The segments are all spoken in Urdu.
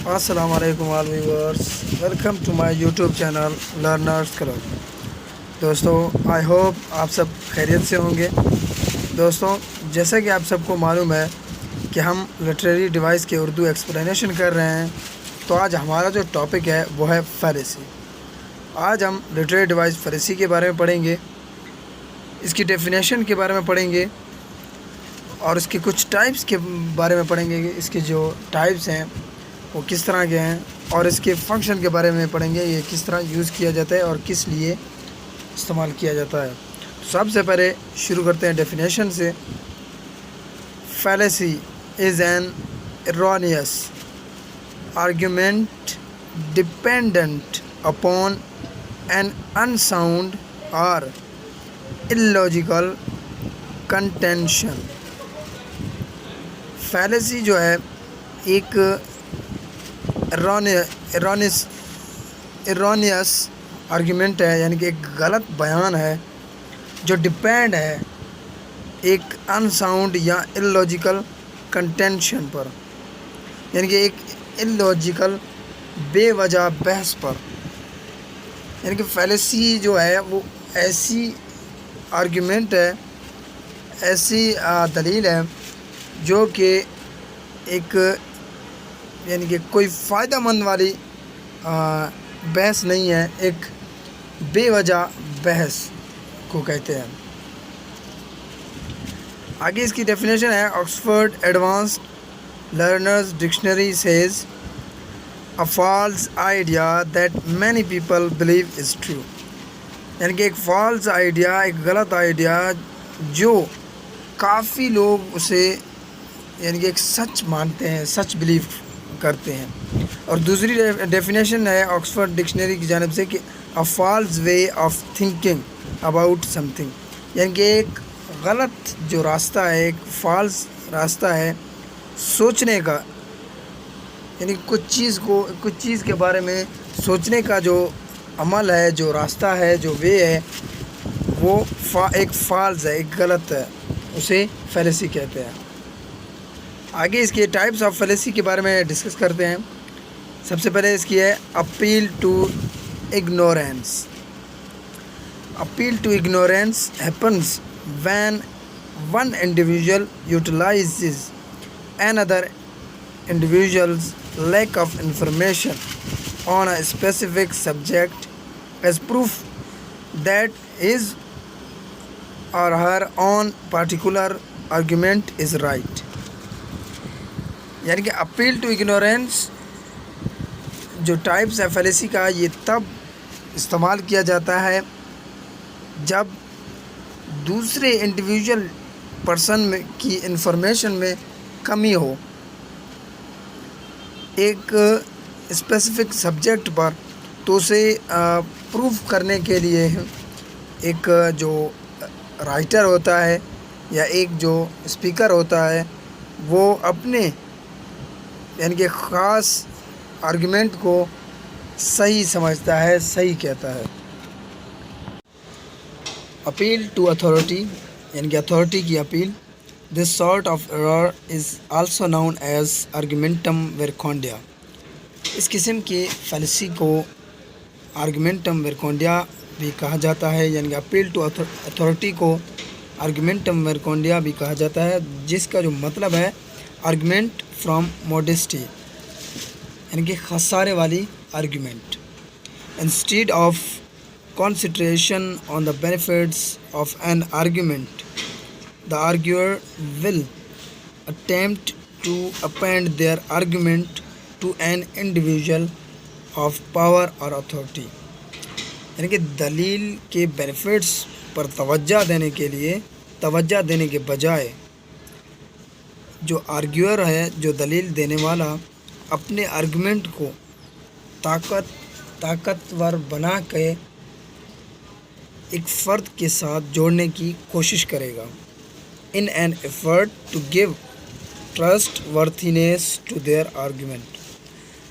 السلام علیکم all viewers, welcome to my YouTube channel learners club. دوستو، آئی ہوپ آپ سب خیریت سے ہوں گے۔ دوستوں، جیسا کہ آپ سب کو معلوم ہے کہ ہم لٹریری ڈیوائس کے اردو ایکسپلینیشن کر رہے ہیں، تو آج ہمارا جو ٹاپک ہے وہ ہے فیلیسی۔ آج ہم لٹریری ڈیوائس فیلیسی کے بارے میں پڑھیں گے، اس کی ڈیفینیشن کے بارے میں پڑھیں گے، اور اس کے کچھ ٹائپس کے بارے میں پڑھیں گے کہ اس کے جو ٹائپس ہیں وہ کس طرح کے ہیں، اور اس کے فنکشن کے بارے میں پڑھیں گے، یہ کس طرح یوز کیا جاتا ہے اور کس لیے استعمال کیا جاتا ہے۔ تو سب سے پہلے شروع کرتے ہیں ڈیفینیشن سے۔ Fallacy is an erroneous argument dependent upon an unsound or illogical contention۔ Fallacy جو ہے ایک erroneous آرگیومنٹ ہے، یعنی کہ ایک غلط بیان ہے جو ڈپینڈ ہے ایک انساؤنڈ یا illogical کنٹینشن پر، یعنی کہ ایک illogical بے وجہ بحث پر۔ یعنی کہ فیلیسی جو ہے وہ ایسی آرگیومنٹ ہے، ایسی دلیل ہے جو کہ ایک یعنی کہ کوئی فائدہ مند والی بحث نہیں ہے، ایک بے وجہ بحث کو کہتے ہیں۔ آگے اس کی ڈیفینیشن ہے، Oxford advanced learners dictionary says a false idea that many people believe is true. یعنی کہ ایک فالس آئیڈیا، ایک غلط آئیڈیا جو کافی لوگ اسے یعنی کہ ایک سچ مانتے ہیں، سچ بلیو کرتے ہیں۔ اور دوسری ڈیفینیشن ہے آکسفورڈ ڈکشنری کی جانب سے کہ a false way of thinking about some thing, یعنی کہ ایک غلط جو راستہ ہے، ایک فالس راستہ ہے سوچنے کا، یعنی کچھ چیز کے بارے میں سوچنے کا جو عمل ہے، جو راستہ ہے، جو وے ہے، وہ ایک فالس ہے، ایک غلط ہے، اسے فیلیسی کہتے ہیں۔ آگے اس کے ٹائپس آف فیلیسی کے بارے میں ڈسکس کرتے ہیں۔ سب سے پہلے اس کی ہے appeal to ignorance. Appeal to ignorance happens when one individual utilizes another individual's lack of information on a specific subject as proof that his or her own particular argument is right۔ یعنی کہ اپیل ٹو اگنورینس جو ٹائپس ہے فیلیسی کا، یہ تب استعمال کیا جاتا ہے جب دوسرے انڈیویژل پرسن میں کی انفارمیشن میں کمی ہو ایک اسپیسیفک سبجیکٹ پر، تو اسے پروف کرنے کے لیے ایک جو رائٹر ہوتا ہے یا ایک جو اسپیکر ہوتا ہے وہ اپنے یعنی کہ خاص آرگیومنٹ کو صحیح سمجھتا ہے، صحیح کہتا ہے۔ اپیل ٹو اتھارٹی، یعنی کہ اتھارٹی کی appeal. This sort of error is also known as argumentum verecundiam. اس قسم کی فیلیسی کو آرگیومنٹم ویرکونڈیا بھی کہا جاتا ہے، یعنی کہ اپیل ٹو اتھارٹی کو آرگیومنٹم ویرکونڈیا بھی کہا جاتا ہے، جس کا جو مطلب ہے آرگیومنٹ فرام موڈیسٹی، یعنی کہ خسارے والی argument. Instead of concentration on the benefits of an argument, the arguer will attempt to append their argument to an individual of power or authority۔ یعنی کہ دلیل کے بینیفٹس پر توجہ دینے کے بجائے جو آرگیور ہے، جو دلیل دینے والا، اپنے آرگومنٹ کو طاقتور بنا کے ایک فرد کے ساتھ جوڑنے کی کوشش کرے گا، in an effort to give trustworthiness to their argument،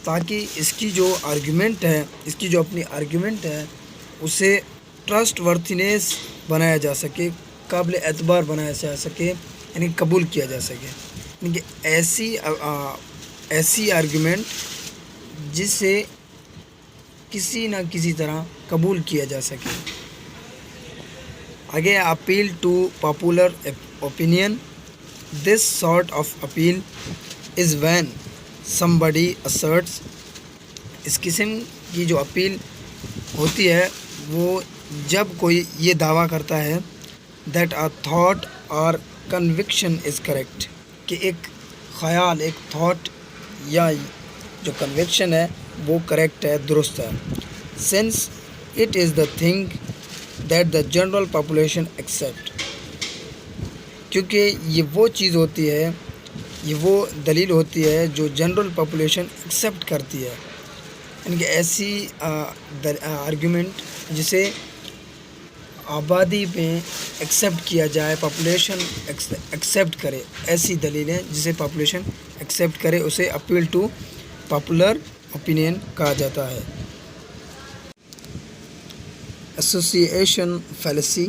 تاکہ اس کی جو آرگیومنٹ ہے، اس کی جو اپنی آرگیومنٹ ہے، اسے ٹرسٹ ورتھینیس بنایا جا سکے، قابل اعتبار بنایا جا سکے، یعنی قبول کیا جا سکے۔ یعنی کہ ایسی آرگیومنٹ جسے کسی نہ کسی طرح قبول کیا جا سکے. آگے appeal to popular opinion. This sort of appeal is when somebody asserts. اس قسم کی جو اپیل ہوتی ہے وہ جب کوئی یہ دعویٰ کرتا ہے that a thought or conviction is correct, کہ ایک خیال، ایک تھاٹ یا جو کنوکشن ہے وہ کریکٹ ہے، درست ہے. since it is the thing that the general population accept. کیونکہ یہ وہ چیز ہوتی ہے، یہ وہ دلیل ہوتی ہے جو جنرل پاپولیشن ایکسیپٹ کرتی ہے. یعنی کہ ایسی آرگیومنٹ جسے آبادی پہ ایکسیپٹ کیا جائے، پاپولیشن ایکسیپٹ کرے، ایسی دلیلیں جسے پاپولیشن ایکسیپٹ کرے اسے اپیل ٹو پاپولر اوپینین کہا جاتا ہے. Association fallacy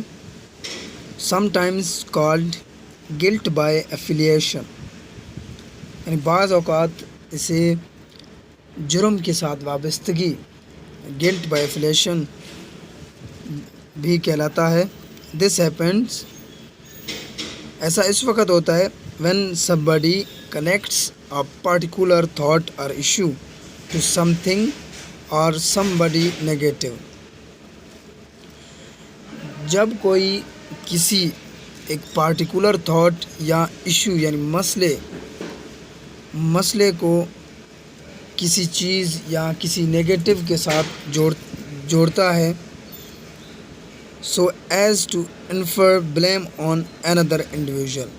sometimes called guilt by affiliation. یعنی بعض اوقات اسے جرم کے ساتھ وابستگی، گلٹ بائی ایفیلیشن بھی کہلاتا ہے. دس happens، ایسا اس وقت ہوتا ہے when somebody connects a particular thought or issue to something or somebody negative. جب کوئی کسی ایک پارٹیکولر تھاٹ یا ایشو یعنی مسئلے کو کسی چیز یا کسی نیگیٹو کے ساتھ جوڑتا ہے so as to infer blame on another individual،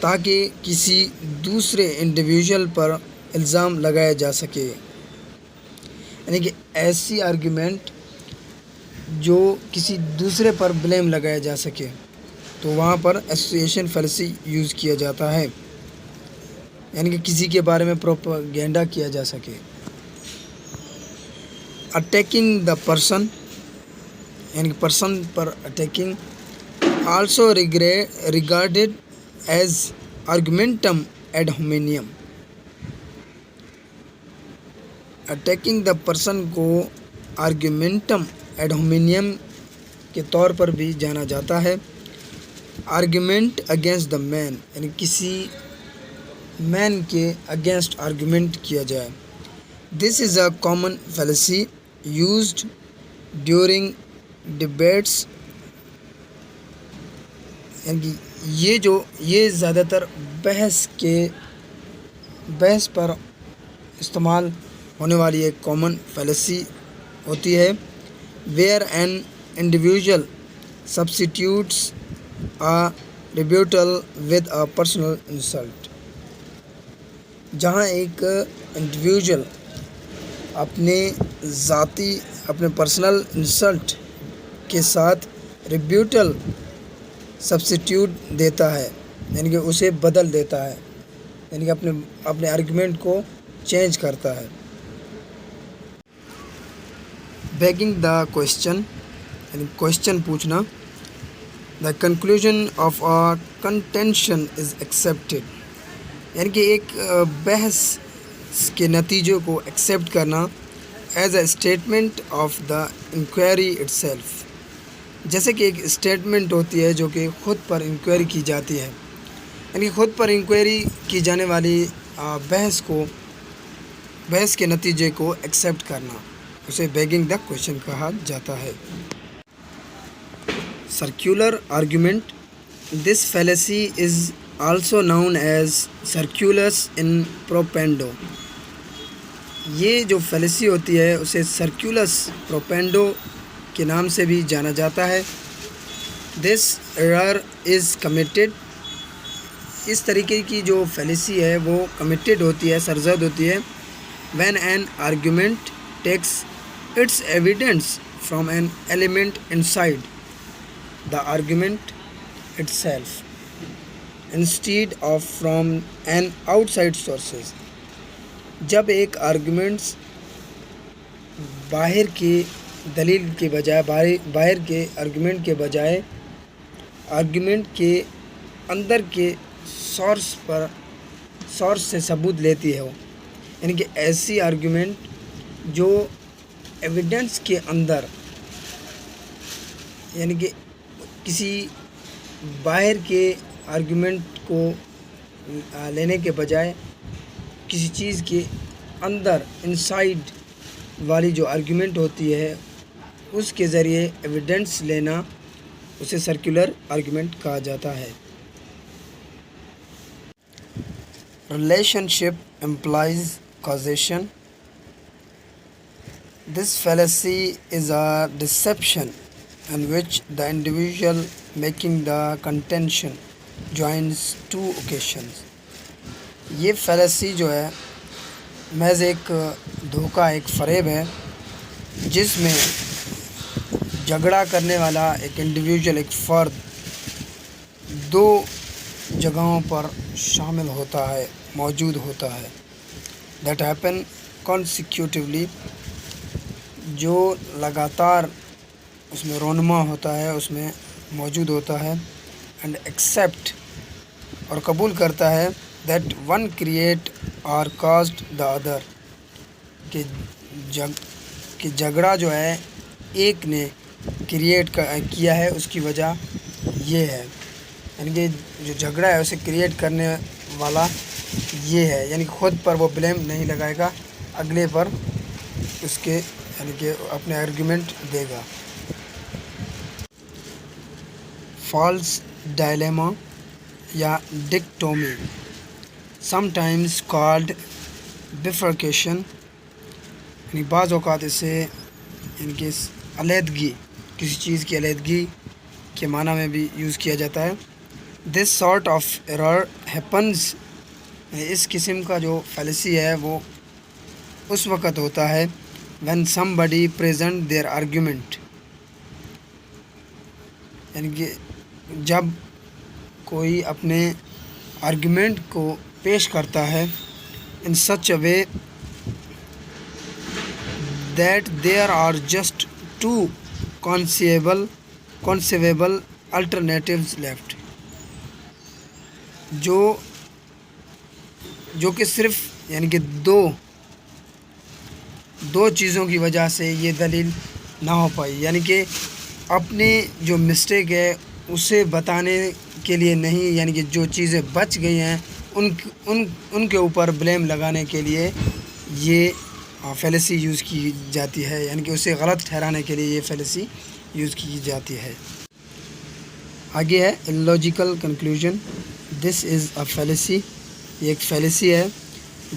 تاکہ کسی دوسرے انڈیویژل پر الزام لگایا جا سکے. یعنی کہ ایسی آرگیومنٹ جو کسی دوسرے پر بلیم لگایا جا سکے تو وہاں پر ایسوسیشن فیلسی یوز کیا جاتا ہے، یعنی کہ کسی کے بارے میں پروپیگنڈا کیا جا سکے. اٹیکنگ دا پرسن، یعنی کہ پرسن پر attacking, also regarded as argumentum ad hominem. Attacking the person کو آرگومنٹم ایڈ ہومینیم کے طور پر بھی جانا جاتا ہے. آرگومنٹ اگینسٹ دا مین، یعنی کسی مین کے اگینسٹ آرگومنٹ کیا جائے. This is a common fallacy used during debates. یعنی یہ زیادہ تر بحث پر استعمال ہونے والی ایک کامن فیلسی ہوتی ہے. where an individual substitutes a rebuttal with a personal insult. جہاں ایک انڈیویژل اپنے پرسنل انسلٹ کے ساتھ ریبیوٹل سبسٹیوٹ دیتا ہے، یعنی کہ اسے بدل دیتا ہے، یعنی کہ اپنے آرگومنٹ کو چینج کرتا ہے. بیگنگ دا کوشچن، یعنی کوشچن پوچھنا. The conclusion of a contention is accepted, یعنی کہ ایک بحث کے نتیجوں کو ایکسیپٹ کرنا as a statement of the inquiry itself. جیسے کہ ایک اسٹیٹمنٹ ہوتی ہے جو کہ خود پر انکوائری کی جاتی ہے، یعنی خود پر انکوائری کی جانے والی بحث کے نتیجے کو ایکسیپٹ کرنا، اسے بیگنگ دا کوشچن کہا جاتا ہے. Circular argument. This fallacy is also known as circulus in probando. یہ جو فیلسی ہوتی ہے اسے سرکولس پروپینڈو کے نام سے بھی جانا جاتا ہے. This error is committed. اس طریقے کی جو فیلسی ہے وہ کمیٹڈ ہوتی ہے، سرزد ہوتی ہے. When an argument takes its evidence from an element inside the argument itself instead of from an outside sources. جب ایک آرگیومنٹس باہر کی دلیل کے بجائے باہر کے آرگیومنٹ کے بجائے آرگیومنٹ کے اندر کے سورس سے ثبوت لیتی ہے یعنی کہ ایسی آرگیومنٹ جو ایویڈنس کے اندر یعنی کہ کسی باہر کے آرگیومنٹ کو لینے کے بجائے کسی چیز کے اندر انسائڈ والی جو آرگیومنٹ ہوتی ہے اس کے ذریعے ایویڈنس لینا اسے سرکولر آرگیومنٹ کہا جاتا ہے۔ Relationship implies causation. This fallacy is a deception in which the individual making the contention joins two occasions. یہ فیلسی جو ہے محض ایک دھوکہ، ایک فریب ہے جس میں جھگڑا کرنے والا ایک انڈیویجول، ایک فرد دو جگہوں پر شامل ہوتا ہے، موجود ہوتا ہے۔ دیٹ ہیپن consecutively، جو لگاتار اس میں رونما ہوتا ہے، اس میں موجود ہوتا ہے۔ اینڈ ایکسیپٹ، اور قبول کرتا ہے، دیٹ ون کریٹ اور کازڈ دا ادر، کہ جھگڑا جو ہے ایک نے کریٹ کیا ہے، اس کی وجہ یہ ہے، یعنی کہ جو جھگڑا ہے اسے کریٹ کرنے والا یہ ہے، یعنی خود پر وہ بلیم نہیں لگائے گا، اگلے پر اس کے یعنی کہ اپنے آرگیومنٹ دے گا۔ فالس ڈائلیما یا ڈکٹومی، سم ٹائمز کالڈ بفرکیشن، یعنی بعض اوقات اسے یعنی کہ علیحدگی، کسی چیز کی علیحدگی کے معنی میں بھی یوز کیا جاتا ہے۔ This sort of error happens, اس قسم کا جو فیلسی ہے وہ اس وقت ہوتا ہے when somebody present their argument، یعنی کہ جب کوئی اپنے آرگیومنٹ کو پیش کرتا ہے in such a way that there are just two conceivable alternatives left، جو کہ صرف یعنی کہ دو چیزوں کی وجہ سے یہ دلیل نہ ہو پائی، یعنی کہ اپنی جو مسٹیک ہے اسے بتانے کے لیے نہیں، یعنی کہ جو چیزیں بچ گئی ہیں ان کے اوپر بلیم لگانے کے لیے یہ فیلسی یوز کی جاتی ہے، یعنی کہ اسے غلط ٹھہرانے کے لیے یہ فیلسی یوز کی جاتی ہے۔ آگے ہے illogical conclusion. This is a fallacy، یہ ایک فیلسی ہے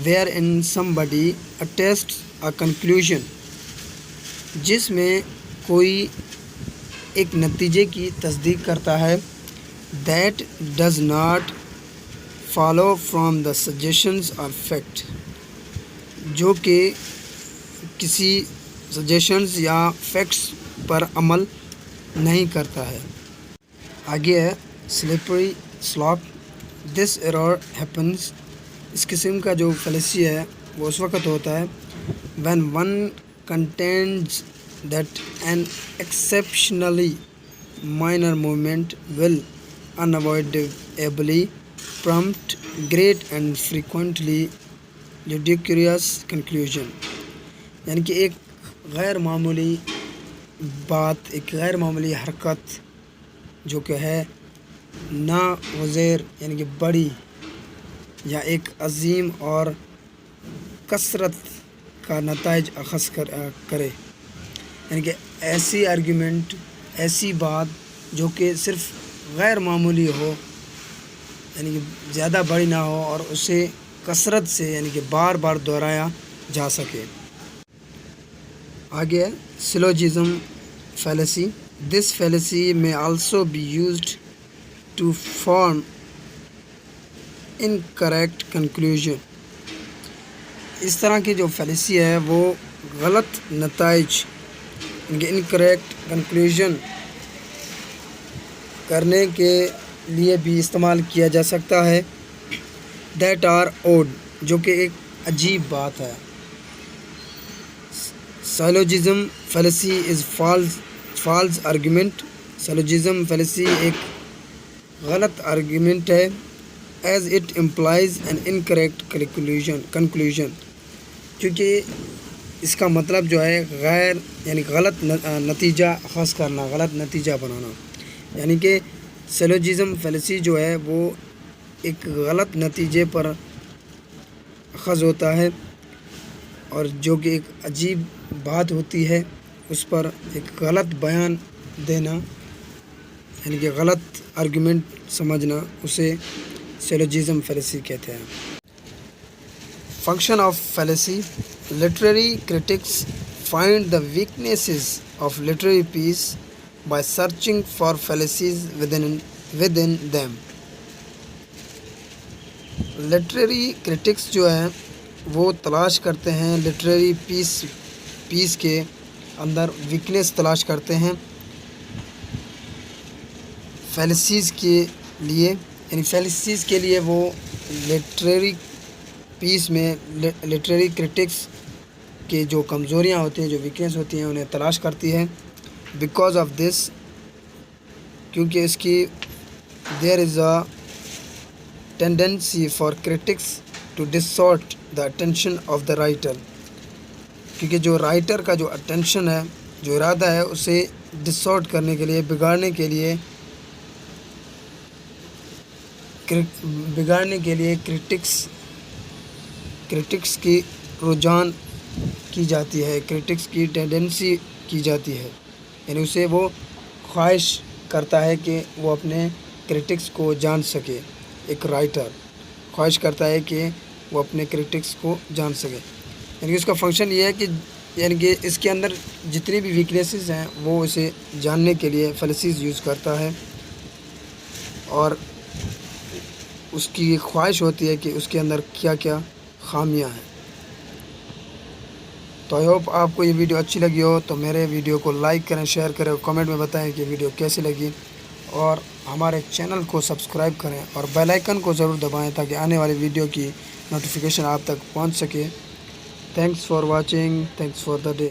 wherein somebody attests a conclusion، جس میں کوئی ایک نتیجے کی تصدیق کرتا ہے that does not follow from the suggestions or fact، جو کہ کسی سجیشنز یا فیکٹس پر عمل نہیں کرتا ہے۔ آگے ہے slippery slope. This error happens، اس قسم کا جو فیلسی ہے وہ اس وقت ہوتا ہے when one contends that an exceptionally minor movement will unavoidably prompt great and frequently ludicrous conclusion، یعنی کہ ایک غیر معمولی بات، ایک غیر معمولی حرکت جو کہ ہے ناگزیر یعنی کہ بڑی یا ایک عظیم اور کثرت کا نتائج اخذ کرے، یعنی کہ ایسی آرگیومنٹ، ایسی بات جو کہ صرف غیر معمولی ہو، یعنی کہ زیادہ بڑی نہ ہو اور اسے کثرت سے یعنی کہ بار بار دہرایا جا سکے۔ آگے ہے سلوجزم fallacy. This fallacy may also be used to form incorrect conclusion. اس طرح کی جو فیلسی ہے وہ غلط نتائج انکریکٹ کنکلوژن کرنے کے لیے بھی استعمال کیا جا سکتا ہے۔ دیٹ آر اوڈ، جو کہ ایک عجیب بات ہے۔ Syllogism fallacy is false argument. Syllogism fallacy ایک غلط آرگیومنٹ ہے as it implies an incorrect conclusion, کیونکہ اس کا مطلب جو ہے غیر یعنی غلط نتیجہ اخذ کرنا، غلط نتیجہ بنانا، یعنی کہ سیلوجزم فیلیسی جو ہے وہ ایک غلط نتیجے پر اخذ ہوتا ہے، اور جو کہ ایک عجیب بات ہوتی ہے اس پر ایک غلط بیان دینا، یعنی کہ غلط آرگومنٹ سمجھنا، اسے سیلوجزم فیلیسی کہتے ہیں۔ Function of fallacy: literary critics find the weaknesses of literary piece by searching for fallacies within them۔ Literary critics جو ہیں وہ تلاش کرتے ہیں لٹریری پیس کے اندر ویکنیس تلاش کرتے ہیں فیلیسیز کے لیے، یعنی فیلیسیز کے لیے وہ لٹریری پیس میں لٹریری کرٹکس کے جو کمزوریاں ہوتی ہیں، جو ویکنیس ہوتی ہیں، انہیں تلاش کرتی ہے۔ بیکاز آف دس، کیونکہ اس کی there is a tendency for critics to distort the attention of the writer, کیونکہ جو رائٹر کا جو اٹینشن ہے، جو ارادہ ہے، اسے ڈسٹورٹ کرنے کے لیے، بگاڑنے کے لیے کرٹکس کی رجحان کی جاتی ہے، کرٹکس کی ٹینڈنسی کی جاتی ہے، یعنی اسے وہ خواہش کرتا ہے کہ وہ اپنے کرٹکس کو جان سکے۔ ایک رائٹر خواہش کرتا ہے کہ وہ اپنے کرٹکس کو جان سکے، یعنی کہ اس کا فنکشن یہ ہے کہ یعنی کہ اس کے اندر جتنی بھی ویکنیسز ہیں وہ اسے جاننے کے لیے فیلیسیز یوز کرتا ہے، اور اس کی خواہش ہوتی ہے کہ اس کے اندر کیا کیا خامیاں ہیں۔ تو آئی ہوپ آپ کو یہ ویڈیو اچھی لگی ہو، تو میرے ویڈیو کو لائک کریں، شیئر کریں، اور کمنٹ میں بتائیں کہ ویڈیو کیسی لگی، اور ہمارے چینل کو سبسکرائب کریں اور بیل آئیکن کو ضرور دبائیں تاکہ آنے والی ویڈیو کی نوٹیفیکیشن آپ تک پہنچ سکے۔ Thanks for watching, thanks for the day.